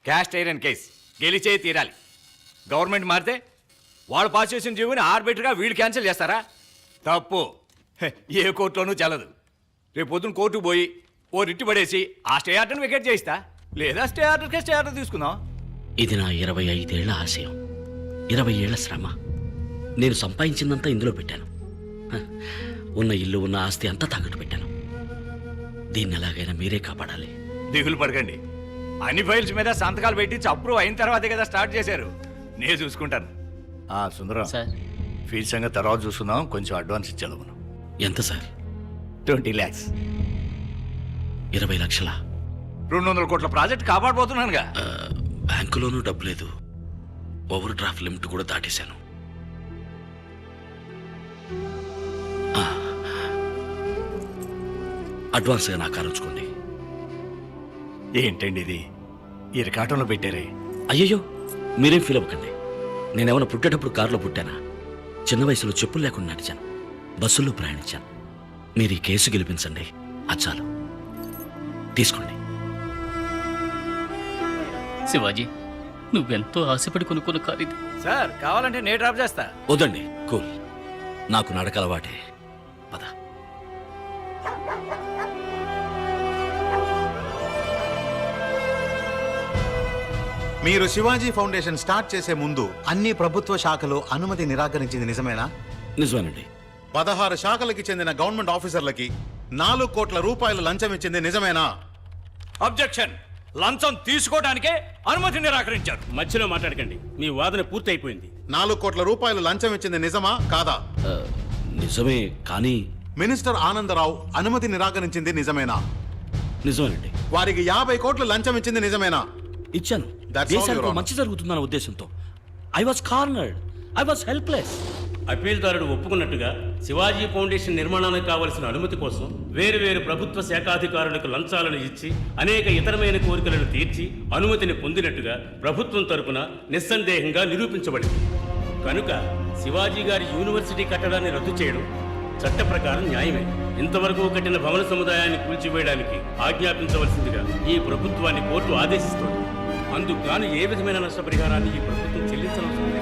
Cast iron case గెలిచే తీరాలి. Government మారితే వాళ్ళు పాస్ చేసిన జీవోని ఆర్బిటర్గా వీళ్ళు క్యాన్సిల్ చేస్తారా? తప్పు. ఏ కోర్టులోనూ చెల్లదు. రేపు పొద్దున్న కోర్టుకు పోయి ఓ రిట్టు పడేసి ఆ స్టే ఆర్డర్ని వికెట్ చేయిస్తా, లేదా స్టే ఆర్డర్కే స్టే ఆర్డర్ తీసుకుందాం. ఇది నా 25 ఏళ్ల ఆశయం, 20 ఏళ్ల శ్రమ. నేను సంపాదించిందంతా ఇందులో పెట్టాను. ఉన్న ఇల్లు ఉన్న ఆస్తి అంతా తాకట్టు పెట్టాను. దీన్ని ఎలాగైనా మీరే కాపాడాలి. దిగులు పడకండి. అన్ని ఫైల్స్ మీద సంతకాలు పెట్టి అప్రూవ్ అయిన తర్వాతే కదా స్టార్ట్ చేశారు. నేను చూసుకుంటాను. సుందరం సార్, ఫీజు సంగతి తర్వాత చూసుకుందాం. కొంచెం అడ్వాన్స్ ఇచ్చాను మనం. ఎంత సార్? 20 lakhs. 20 లక్షల? 200 కోట్ల ప్రాజెక్ట్ కాపాడబోతున్నానుగా. బ్యాంకులోనూ డబ్బు లేదు. ఓవర్ డ్రాఫ్ట్ లిమిట్ కూడా దాటేశాను. అడ్వాన్స్గా నా కారు ఉంచుకోండి. ఏంటండి ఇది ఇరకాటంలో పెట్టారే? అయ్యయ్యో, మీరేం ఫీల్ అవ్వకండి. నేనేమన్నా పుట్టేటప్పుడు కారులో పుట్టానా? చిన్న వయసులో చెప్పులు లేకుండా నడిచాను, బస్సుల్లో ప్రయాణించాను. మీరు ఈ కేసు గెలిపించండి, అచ్చాలు తీసుకోండి. శివాజీ, నువ్వెంతో ఆశపడి కొనుక్కున్న కారు ఇది. సార్ కావాలంటే నేను డ్రాప్ చేస్తా. వద్దండి, కూల్. నాకు నడక అలవాటే. పద. మీరు శివాజీ ఫౌండేషన్ స్టార్ట్ చేసే ముందు అన్ని ప్రభుత్వ శాఖలు అనుమతి నిరాకరించింది నిజమేనా? నిజమేనండి. 16 శాఖలకి చెందిన గవర్నమెంట్ ఆఫీసర్లకి 4 కోట్ల రూపాయలు లంచం ఇచ్చింది నిజమేనా? అబ్జెక్షన్. లంచం తీసుకోవడానికే అనుమతి నిరాకరించారు. మధ్యలో మాట్లాడకండి, మీ వాదన పూర్తి అయిపోయింది. 4 కోట్ల రూపాయలు లంచం ఇచ్చింది నిజమా కాదా? నిజమే, కానీ మినిస్టర్ ఆనందరావు అనుమతి నిరాకరించింది నిజమేనా? నిజమేనండి. వారికి 50 కోట్లు లంచం ఇచ్చింది నిజమేనా? ఇచ్చాను. That's all, Your దేశానికి Honor. మంచి జరుగుతుందన్న ఉద్దేశంతో. I was cornered, I was helpless. అప్పీల్దారుడు ఒప్పుకున్నట్టుగా శివాజీ ఫౌండేషన్ నిర్మాణానికి కావలసిన అనుమతి కోసం వేరు ప్రభుత్వ శాఖాధికారులకు లంచాలను ఇచ్చి అనేక ఇతరమైన కోరికలను తీర్చి అనుమతిని పొందినట్టుగా ప్రభుత్వం తరపున నిస్సందేహంగా నిరూపించబడింది. కనుక శివాజీ గారి యూనివర్సిటీ కట్టడాన్ని రద్దు చేయడం చట్ట ప్రకారం న్యాయమే. ఇంతవరకు కట్టిన భవన సముదాయాన్ని కూల్చివేయడానికి ఆజ్ఞాపించవలసిందిగా ఈ ప్రభుత్వాన్ని కోర్టు ఆదేశిస్తోంది. అందుకు గాను ఏ విధమైన నష్టపరిహారాన్ని ఈ ప్రభుత్వం చెల్లించవలసింది